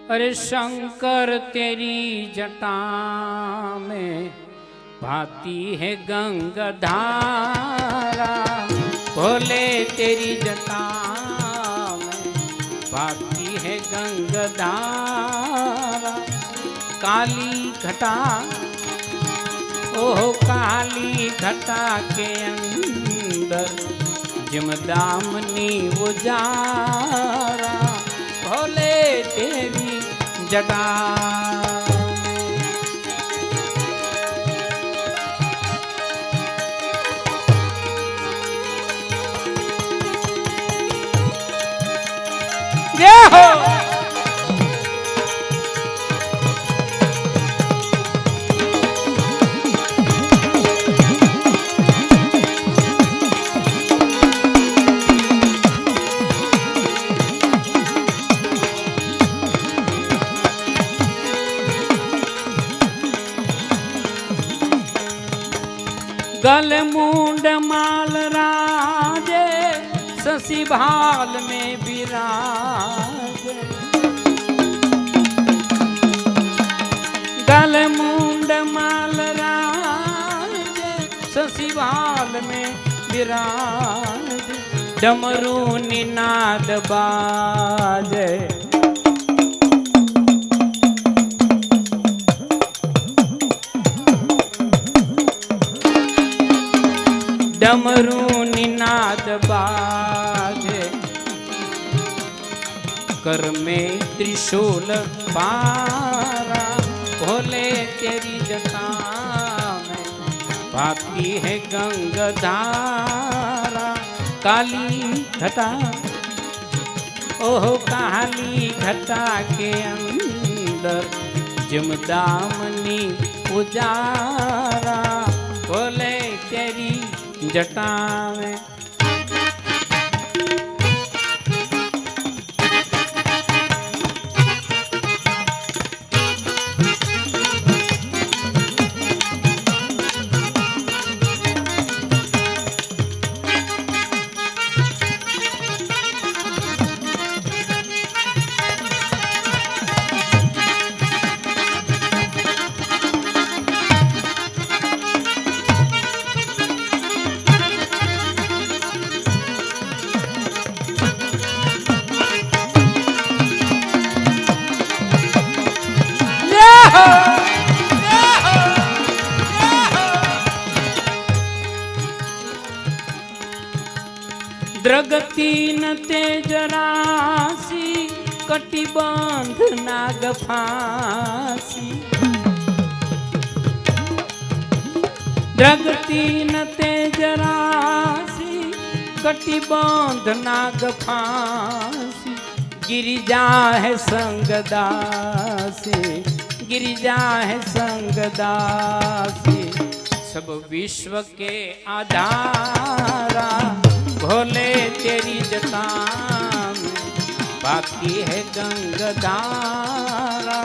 अरे शंकर तेरी जटा में भाती है गंगाधारा, भोले तेरी जटा में भाती है गंगाधारा। काली घटा ओह काली घटा के अंदर जिमदामनी उजारा, भोले तेरी जटा। जय हो गल मुंड माल राजे, शशि भाल में विराजे। गल मुंड माल राजे, शशि भाल में विराजे। डमरू निनाद बाजे, डमरू निनाद बाजे। कर में त्रिशूल पारा, भोले तेरी जटा में भाती है गंगाधारा। काली घटा ओह काली घटा के अंदर जिमदामनी उजारा, भोले तेरी जटा में। द्रगतीन तेज राशि, कटिबंध नाग फांसी। द्रगतीन तेज राशि, कटिबंध नाग फांसी। गिरिजा है संगदासी, गिरिजा है संगदासी। सब विश्व के आधारा, भोले तेरी जटा में बाकी है गंगाधारा,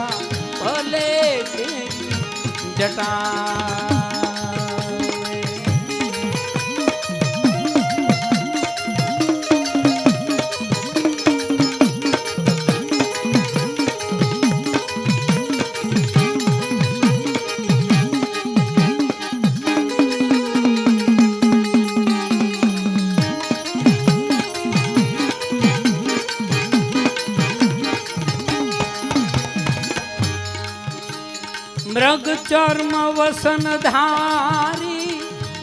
भोले तेरी जटा। मृग चर्म वसन धारी,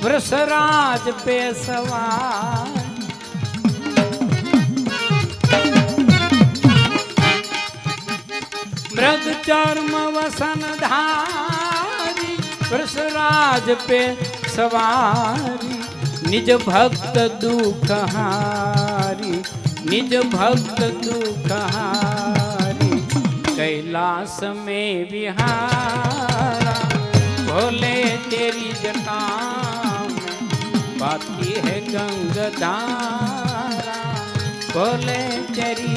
वृषराज पे सवार। मृग चर्म वसन धारी, वृषराज पे सवारी। निज भक्त दुख हारी, निज भक्त दुख हारी। कैलाश में विहारा, भोले तेरी जटा में बाती है गंगाधारा, भोले तेरी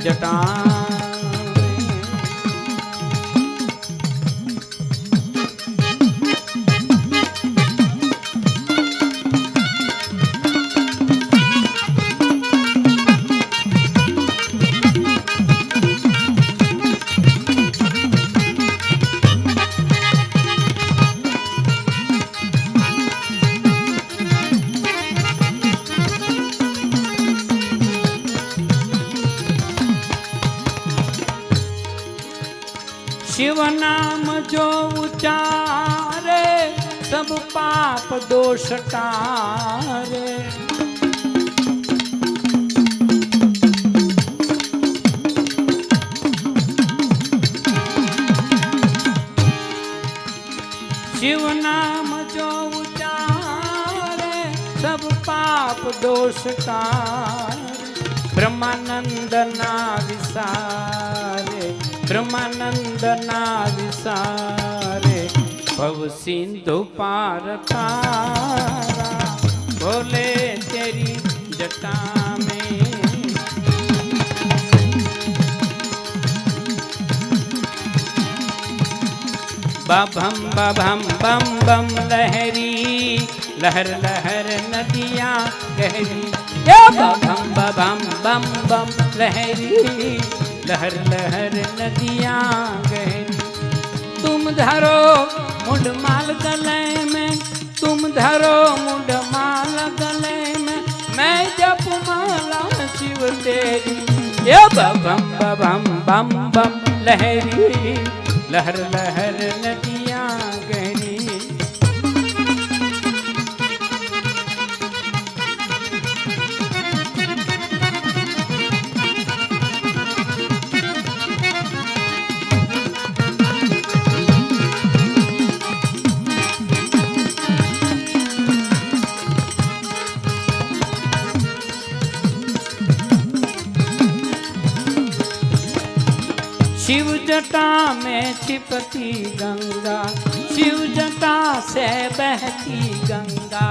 जटा। शिव नाम जो उचारे सब पाप दोष टारे। शिव नाम जो उचारे सब पाप दोष टारे। ब्रह्मानंद ना विसारे, ब्रह्मानंद ना विसारे, भव सिंधु पार तारा, बोले तेरी जटा में। बम बम बम बम लहरी, लहर लहर नदियाँ गहरी। बम बम बम बम लहरी, लहर लहर नदियाँ गहरी। तुम धरो मुंड माल गले में, तुम धरो मुंड माल गले में, मैं जप माला शिव तेरी। ये बम बम बम बम लहरी, लहर लहर नदियाँ गहरी। शिव जटा में छिपती गंगा, शिव जटा से बहती गंगा।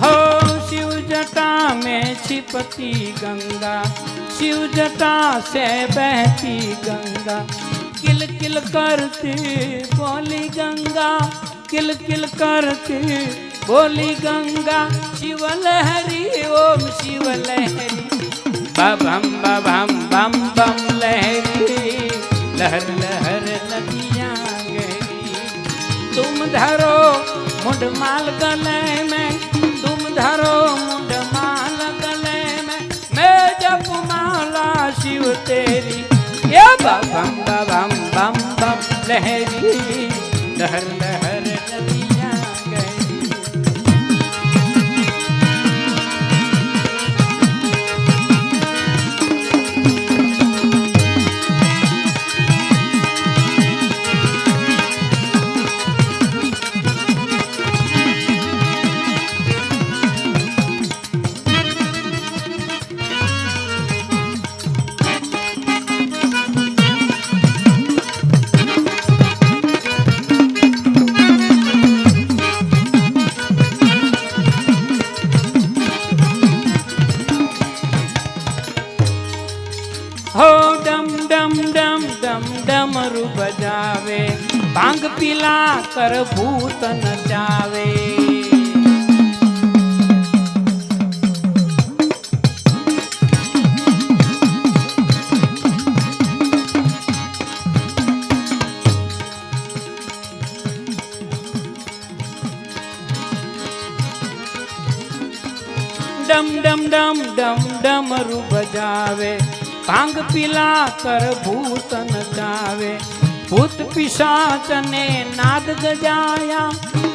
हो शिव जटा में छिपती गंगा, शिव जटा से बहती गंगा। किल किल करती बोली गंगा, किल किल करती बोली गंगा। शिव लहरी ओम शिव लहरी, बम बम बम बम लहरी, लहर लहर नदियाँ गहरी। तुम धरो मुंड माल गले में, तुम धरो मुंड माल गले में, मैं जप माला शिव तेरी। ये बम बम बम बम लहरी, लहर लहर नदियाँ गहरी। हो डम डम डम डम डमरू बजावे, भांग पिला कर भूत नचावे। डम डम डम डम डमरू बजावे, भांग पिला कर भूत नचावे। भूत पिशाच ने नाद गजाया,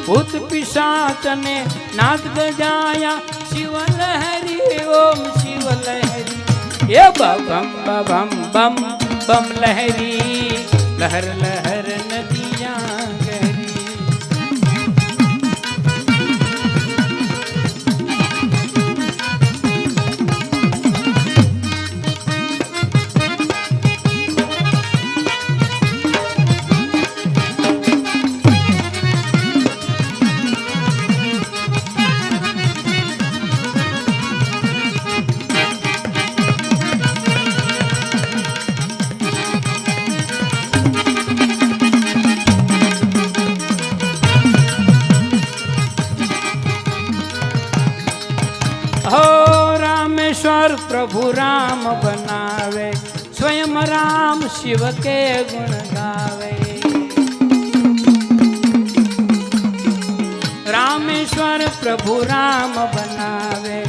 भूत पिशाच ने नाद गजाया। शिव लहरी ओम शिव लहरी, ये बम बम बम बम लहरी, लहर लहर नदियाँ गहरी। रामेश्वर प्रभु राम बनावे, स्वयं राम शिव के गुण गावे। प्रभु राम बनावे,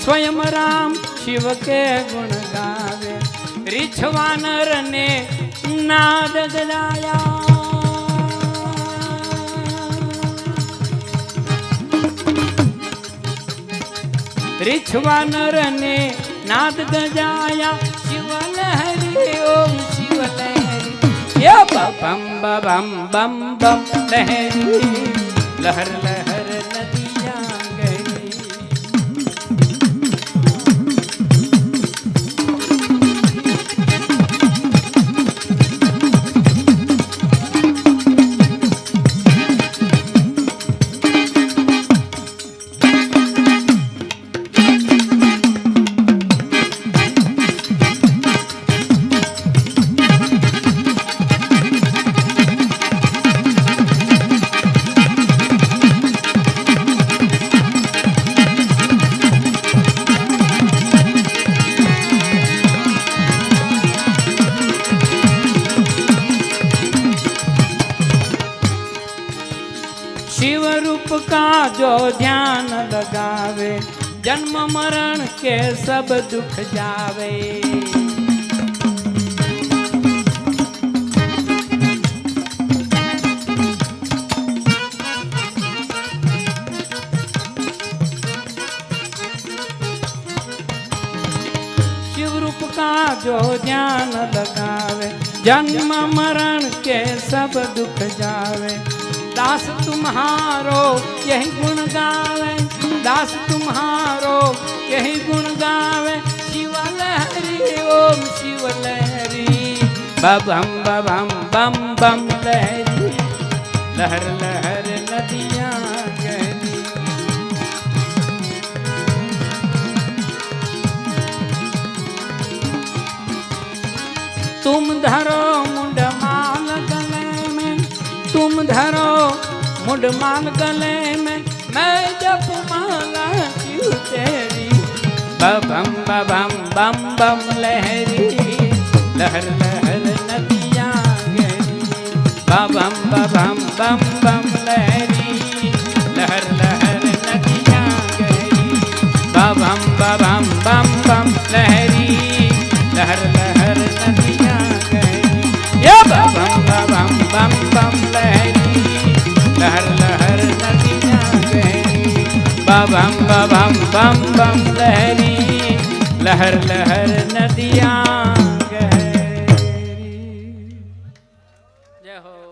स्वयं राम शिव के गुण गावे। रिछवानर ने नाद गजाया, रिछवानर ने नाद गजाया, शिव लहरी ओम शिव लहरी, ये बम बम बम बम लहरी, लहर लहर नदियाँ गई। शिव रूप का जो ध्यान लगावे, जन्म मरण के सब दुख जावे। शिव रूप का जो ध्यान लगावे, जन्म मरण के सब दुख जावे। दास तुम्हारो यही गुण गावे, दास तुम्हारो यही गुण गावे। शिव लहरी ओम शिव लहरी, बम बम बम बम लहरी, लहर लहर नदियाँ गहरी। तुम धरो मुंड माल गले में, तुम धरो मुंड माल गले में, मैं जप माला शिव तेरी। बम बम बम बम लहरी, लहर लहर नदियाँ गहरी। बम बम बम बम लहरी, लहर लहर नदियाँ गहरी। बम बम बम बम लहरी, लहर लहर नदियाँ गहरी। ये बम बम बम बम लहरी, लहर लहर नदियाँ गहरी। बम बम बम बम लहरी, लहर लहर नदियाँ